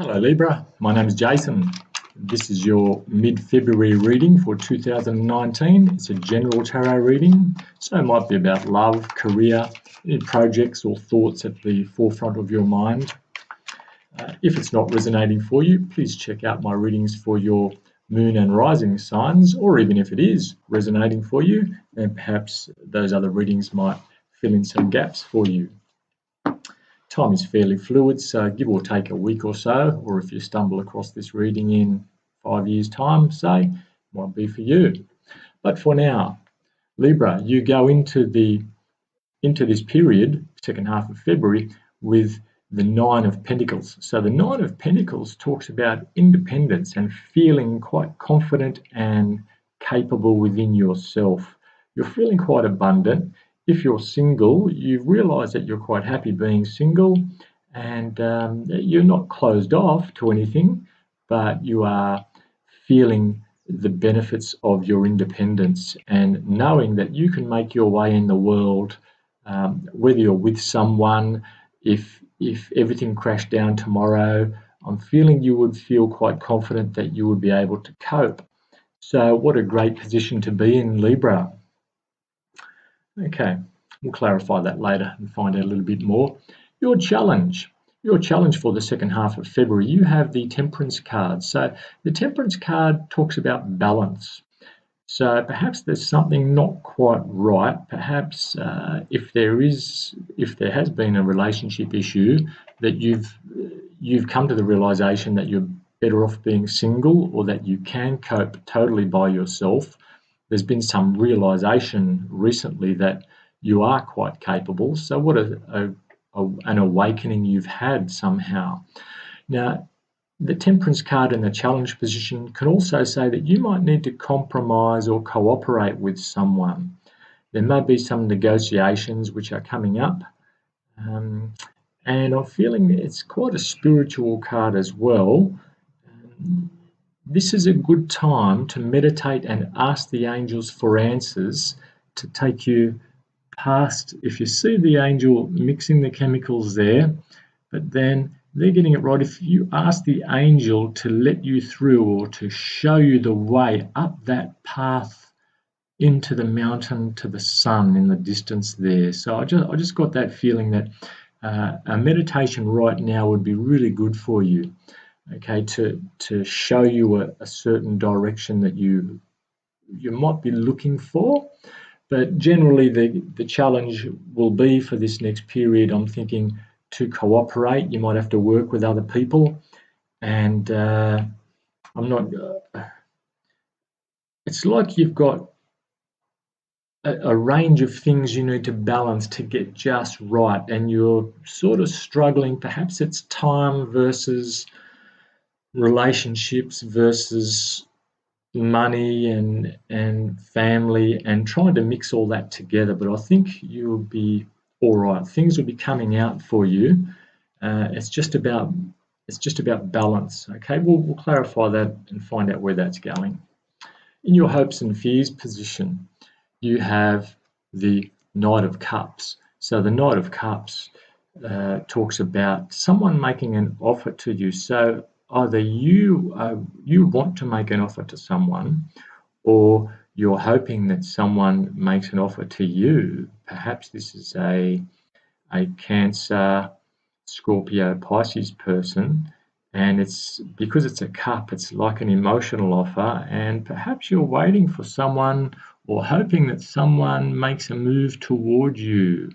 Hello Libra, my name is Jason. This is your mid-February reading for 2019. It's a general tarot reading, so it might be about love, career, any projects or thoughts at the forefront of your mind. If it's not resonating for you, please check out my readings for your moon and rising signs, or even if it is resonating for you, then perhaps those other readings might fill in some gaps for you. Time is fairly fluid, so give or take a week or so, or if you stumble across this reading in 5 years' time, say, might be for you. But for now, Libra, you go into this period, second half of February, with the Nine of Pentacles. So the Nine of Pentacles talks about independence and feeling quite confident and capable within yourself. You're feeling quite abundant. If you're single, you realise that you're quite happy being single, and you're not closed off to anything, but you are feeling the benefits of your independence and knowing that you can make your way in the world, whether you're with someone. If everything crashed down tomorrow, I'm feeling you would feel quite confident that you would be able to cope. So what a great position to be in, Libra. Okay, we'll clarify that later and find out a little bit more. Your challenge for the second half of February, you have the Temperance card. So the Temperance card talks about balance. So perhaps there's something not quite right. Perhaps if there has been a relationship issue, that you've come to the realization that you're better off being single, or that you can cope totally by yourself. There's been some realization recently that you are quite capable. So what an awakening you've had somehow. Now, the Temperance card in the challenge position can also say that you might need to compromise or cooperate with someone. There may be some negotiations which are coming up. And I'm feeling it's quite a spiritual card as well. This is a good time to meditate and ask the angels for answers to take you past. If you see the angel mixing the chemicals there, but then they're getting it right. If you ask the angel to let you through or to show you the way up that path into the mountain to the sun in the distance there. So I just got that feeling that a meditation right now would be really good for you. Okay, to show you a certain direction that you might be looking for. But generally the challenge will be for this next period, I'm thinking, to cooperate. You might have to work with other people, and it's like you've got a range of things you need to balance to get just right, and you're sort of struggling. Perhaps it's time versus relationships versus money and family, and trying to mix all that together. But I think you'll be all right. Things will be coming out for you. It's just about balance. Okay, we'll clarify that and find out where that's going. In your hopes and fears position, you have the Knight of Cups. So the Knight of Cups talks about someone making an offer to you. So either you want to make an offer to someone, or you're hoping that someone makes an offer to you. Perhaps this is a Cancer, Scorpio, Pisces person, and it's because it's a cup, it's like an emotional offer, and perhaps you're waiting for someone or hoping that someone makes a move toward you.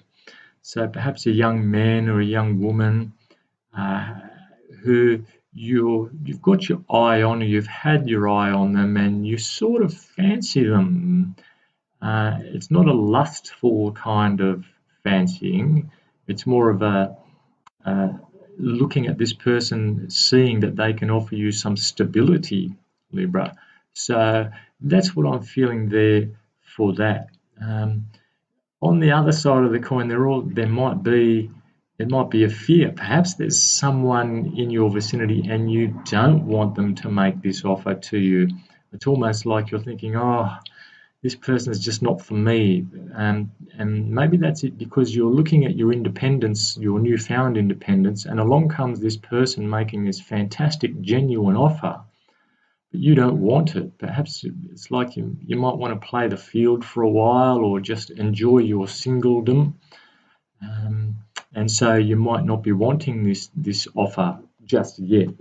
So perhaps a young man or a young woman who you've got your eye on, or you've had your eye on them, and you sort of fancy them. It's not a lustful kind of fancying. It's more of a looking at this person, seeing that they can offer you some stability, Libra. So that's what I'm feeling there for that. On the other side of the coin, there might be a fear. Perhaps there's someone in your vicinity and you don't want them to make this offer to you. It's almost like you're thinking, oh, this person is just not for me. And maybe that's it, because you're looking at your independence, your newfound independence, and along comes this person making this fantastic, genuine offer, but you don't want it. Perhaps it's like you might want to play the field for a while, or just enjoy your singledom. And so you might not be wanting this offer just yet.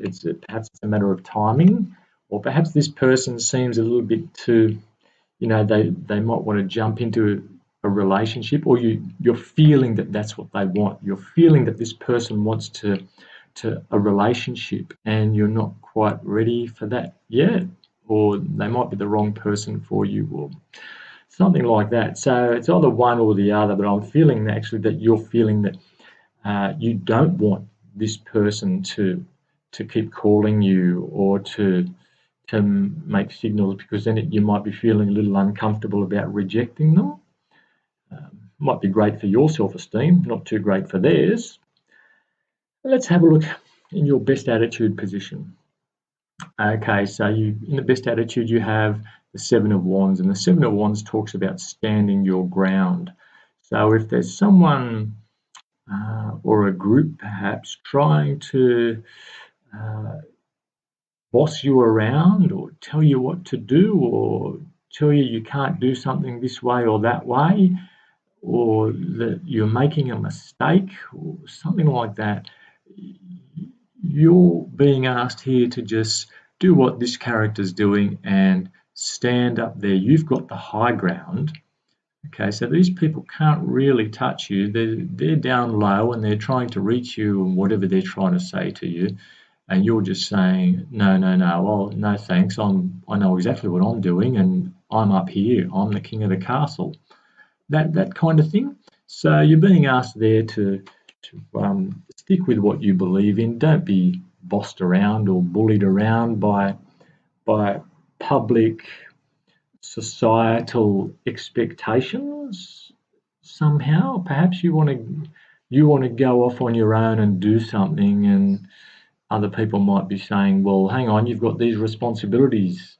Perhaps it's a matter of timing, or perhaps this person seems a little bit too, they might want to jump into a relationship, or you're feeling that that's what they want. You're feeling that this person wants to a relationship, and you're not quite ready for that yet, or they might be the wrong person for you, or something like that. So it's either one or the other, but I'm feeling actually that you're feeling that you don't want this person to keep calling you, or to make signals, because then you might be feeling a little uncomfortable about rejecting them. Might be great for your self-esteem, not too great for theirs. Let's have a look in your best attitude position. Okay, so in the best attitude you have the Seven of Wands, and the Seven of Wands talks about standing your ground. So if there's someone or a group perhaps trying to boss you around, or tell you what to do, or tell you can't do something this way or that way, or that you're making a mistake or something like that, you're being asked here to just do what this character's doing and stand up there. You've got the high ground. Okay, so these people can't really touch you. They're down low, and they're trying to reach you and whatever they're trying to say to you, and you're just saying, no, well, no thanks, I know exactly what I'm doing, and I'm up here, I'm the king of the castle, that kind of thing. So you're being asked there to stick with what you believe in. Don't be bossed around or bullied around by public societal expectations. Somehow perhaps you want to go off on your own and do something, and other people might be saying, well, hang on, you've got these responsibilities,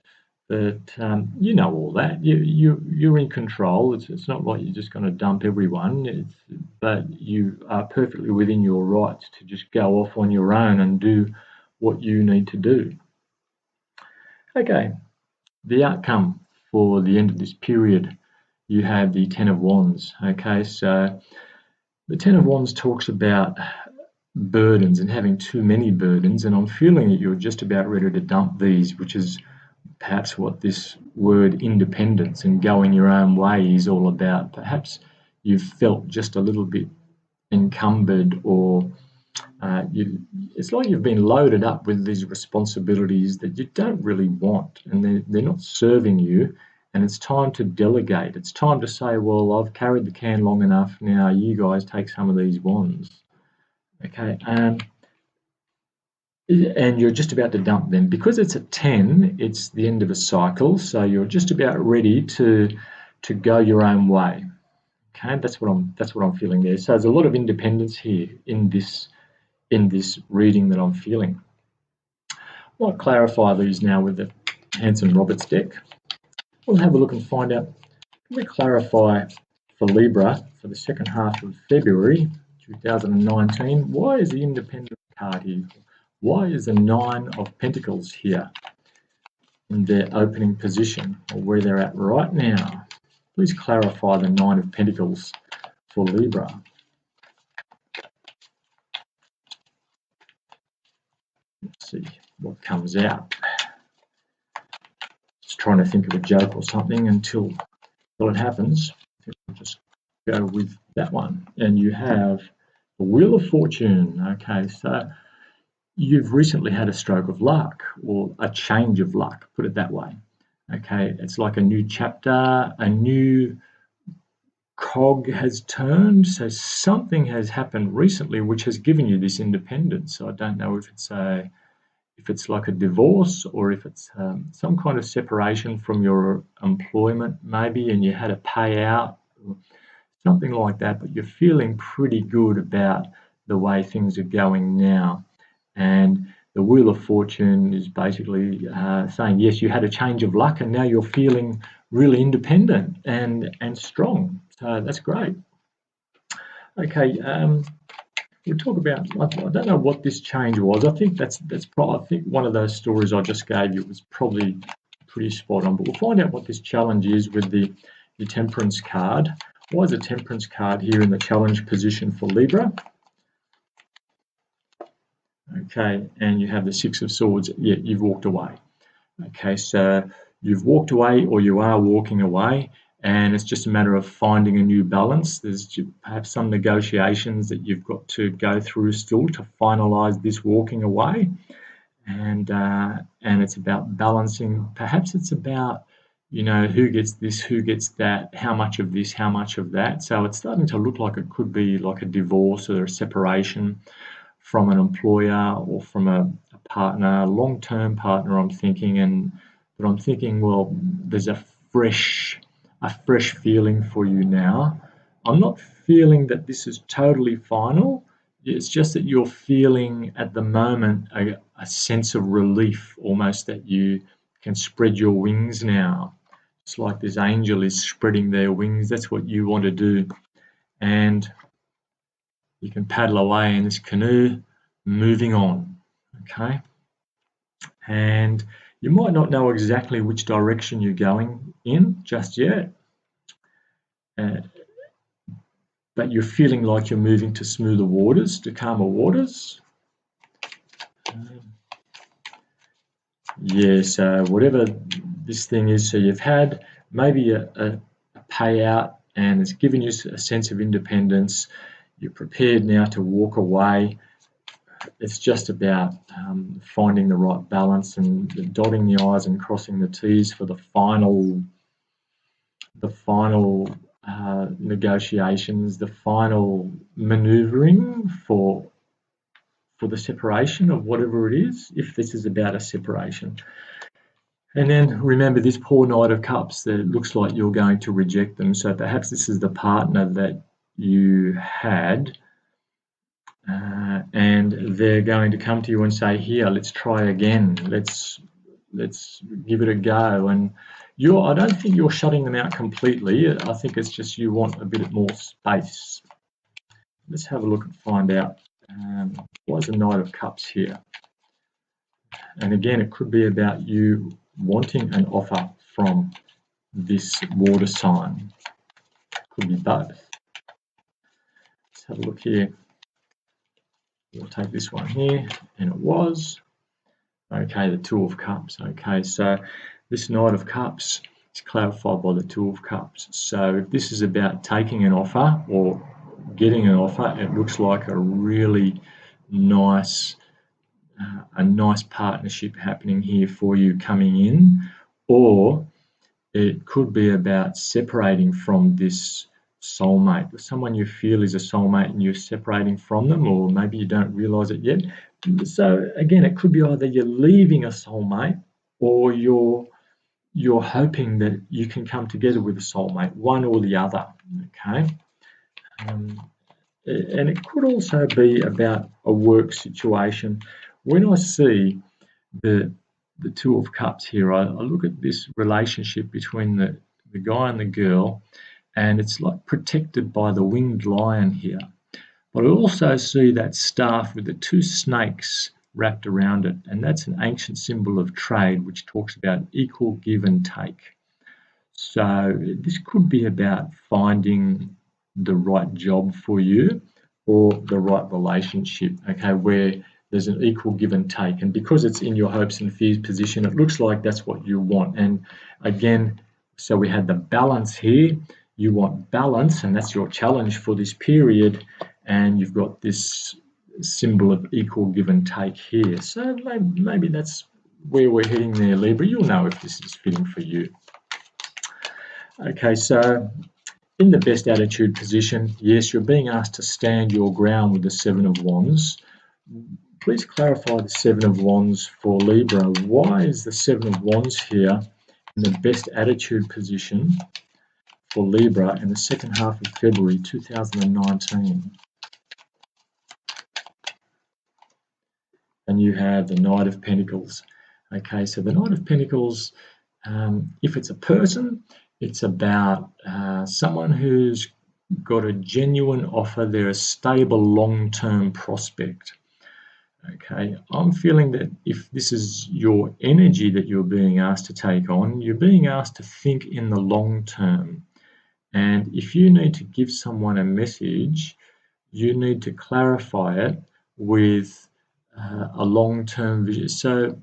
but all that you're in control. It's not like you're just going to dump everyone, but you are perfectly within your rights to just go off on your own and do what you need to do. Okay, the outcome for the end of this period, you have the Ten of Wands. Okay, so the Ten of Wands talks about burdens and having too many burdens, and I'm feeling that you're just about ready to dump these, which is perhaps what this word independence and going your own way is all about. Perhaps you've felt just a little bit encumbered, or it's like you've been loaded up with these responsibilities that you don't really want, and they're not serving you, and it's time to delegate. It's time to say, well, I've carried the can long enough, now you guys take some of these wands. Okay, and you're just about to dump them. Because it's a 10, it's the end of a cycle, so you're just about ready to go your own way. Okay, that's what I'm feeling there. So there's a lot of independence here in this reading that I'm feeling. I'll clarify these now with the Hanson Roberts deck. We'll have a look and find out. Can we clarify for Libra for the second half of February 2019, why is the independence card here? Why is the Nine of Pentacles here in their opening position, or where they're at right now? Please clarify the Nine of Pentacles for Libra. Let's see what comes out. Just trying to think of a joke or something until it happens. I'll just go with that one. And you have the Wheel of Fortune. Okay, so you've recently had a stroke of luck, or a change of luck, put it that way. Okay, it's like a new chapter, a new cog has turned, so something has happened recently which has given you this independence. So I don't know if it's like a divorce, or if it's some kind of separation from your employment maybe, and you had a payout, or something like that, but you're feeling pretty good about the way things are going now. And the Wheel of Fortune is basically saying, yes, you had a change of luck, and now you're feeling really independent and strong. So that's great. Okay, we'll talk about. I don't know what this change was. I think that's probably. I think one of those stories I just gave you was probably pretty spot on. But we'll find out what this challenge is with the Temperance card. Why is the Temperance card here in the challenge position for Libra? Okay, and you have the Six of Swords. Yeah, you've walked away. Okay, so you've walked away, or you are walking away, and it's just a matter of finding a new balance. There's perhaps some negotiations that you've got to go through still to finalize this walking away, and it's about balancing. Perhaps it's about, you know, who gets this, who gets that, how much of this, how much of that. So it's starting to look like it could be like a divorce or a separation from an employer or from a partner, long-term partner, I'm thinking. But I'm thinking, well, there's a fresh feeling for you now. I'm not feeling that this is totally final. It's just that you're feeling at the moment a sense of relief, almost, that you can spread your wings now. It's like this angel is spreading their wings. That's what you want to do. And you can paddle away in this canoe, moving on, okay? And you might not know exactly which direction you're going in just yet, but you're feeling like you're moving to smoother waters, to calmer waters. Yeah, so whatever this thing is, so you've had maybe a payout and it's given you a sense of independence. You're prepared now to walk away. It's just about finding the right balance and dotting the I's and crossing the T's for the final negotiations, the final manoeuvring for the separation of whatever it is, if this is about a separation. And then remember this poor Knight of Cups, that it looks like you're going to reject them. So perhaps this is the partner that you had, and they're going to come to you and say, here, let's try again. Let's give it a go. And I don't think you're shutting them out completely. I think it's just you want a bit more space. Let's have a look and find out. Why is the Knight of Cups here? And again, it could be about you wanting an offer from this water sign. Could be both. Let's have a look here. We'll take this one here, and it was. Okay, the Two of Cups. Okay, so this Knight of Cups is clarified by the Two of Cups. So if this is about taking an offer or getting an offer, it looks like a really nice partnership happening here for you coming in, or it could be about separating from this soulmate, someone you feel is a soulmate and you're separating from them, or maybe you don't realize it yet. So again, it could be either you're leaving a soulmate or you're hoping that you can come together with a soulmate, one or the other, okay? And it could also be about a work situation. When I see the Two of Cups here, I look at this relationship between the guy and the girl, and it's like protected by the winged lion here. But I also see that staff with the two snakes wrapped around it, and that's an ancient symbol of trade, which talks about equal give and take. So this could be about finding the right job for you or the right relationship, okay, where there's an equal give and take. And because it's in your hopes and fears position, it looks like that's what you want. And again, so we had the balance here. You want balance, and that's your challenge for this period. And you've got this symbol of equal give and take here. So maybe that's where we're heading there, Libra. You'll know if this is fitting for you. Okay, so in the best attitude position, yes, you're being asked to stand your ground with the Seven of Wands. Please clarify the Seven of Wands for Libra. Why is the Seven of Wands here in the best attitude position for Libra in the second half of February 2019? And you have the Knight of Pentacles. Okay, so the Knight of Pentacles, if it's a person, It's about someone who's got a genuine offer. They're a stable long-term prospect. Okay, I'm feeling that if this is your energy that you're being asked to take on, you're being asked to think in the long term. And if you need to give someone a message, you need to clarify it with a long-term vision. So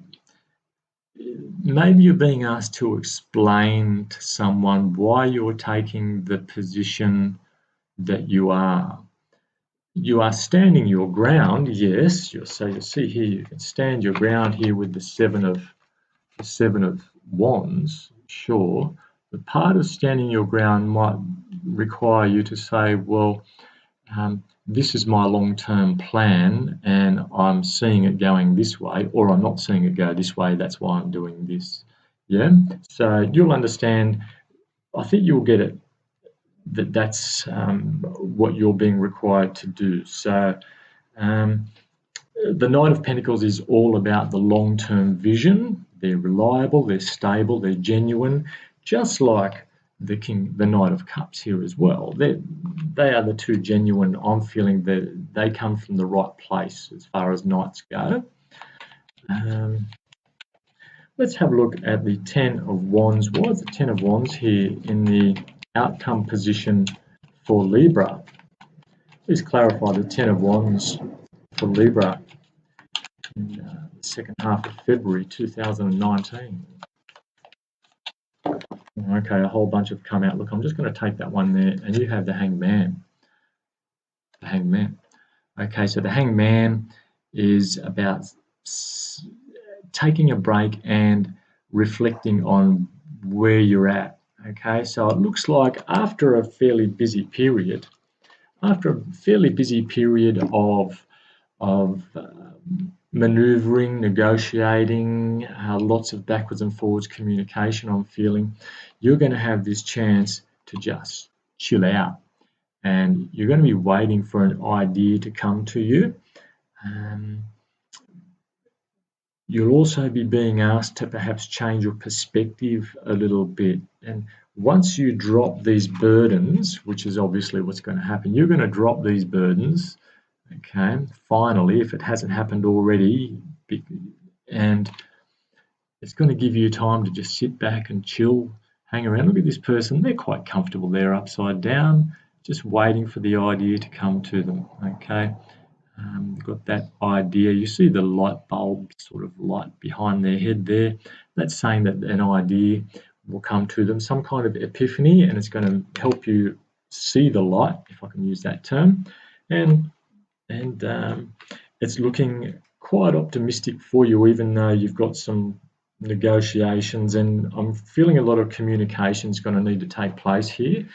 maybe you're being asked to explain to someone why you're taking the position that you are. You are standing your ground, yes. So you see here, you can stand your ground here with the seven of wands, sure. But part of standing your ground might require you to say, well, this is my long-term plan and I'm seeing it going this way, or I'm not seeing it go this way, that's why I'm doing this. Yeah, so you'll understand, I think you'll get it, that's what you're being required to do. So the Knight of Pentacles is all about the long-term vision. They're reliable, they're stable, they're genuine, just like the Knight of Cups here as well. They are the two genuine. I'm feeling that they come from the right place as far as knights go. Let's have a look at the Ten of Wands. Why is the Ten of Wands here in the outcome position for Libra? Please clarify the Ten of Wands for Libra in the second half of February 2019. Okay, a whole bunch have come out. Look, I'm just going to take that one there, and you have the Hangman. The Hangman. Okay, so the Hangman is about taking a break and reflecting on where you're at. Okay, so it looks like after a fairly busy period, of maneuvering, negotiating, lots of backwards and forwards communication, I'm feeling, you're going to have this chance to just chill out. And you're going to be waiting for an idea to come to you. You'll also be being asked to perhaps change your perspective a little bit. And once you drop these burdens, which is obviously what's going to happen, you're going to drop these burdens, okay, finally, if it hasn't happened already, and it's going to give you time to just sit back and chill, hang around. Look at this person, they're quite comfortable there upside down, just waiting for the idea to come to them, okay. Got that idea. You see the light bulb sort of light behind their head there. That's saying that an idea will come to them, some kind of epiphany, and it's going to help you see the light, if I can use that term. And it's looking quite optimistic for you, even though you've got some negotiations, and I'm feeling a lot of communication is going to need to take place here.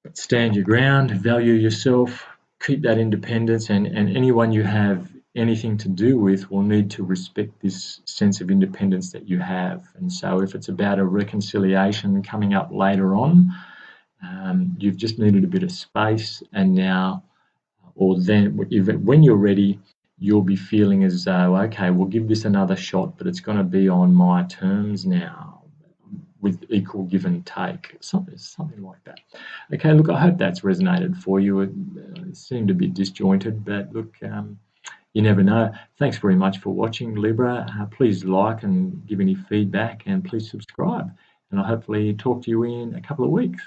But stand your ground, value yourself, keep that independence, and anyone you have anything to do with will need to respect this sense of independence that you have. And so if it's about a reconciliation coming up later on, you've just needed a bit of space, and now, or then when you're ready, you'll be feeling as though, okay, we'll give this another shot, but it's going to be on my terms now, with equal give and take, something like that. Okay, look, I hope that's resonated for you. It seemed a bit disjointed, but look, you never know. Thanks very much for watching, Libra. Please like and give any feedback, and please subscribe. And I'll hopefully talk to you in a couple of weeks.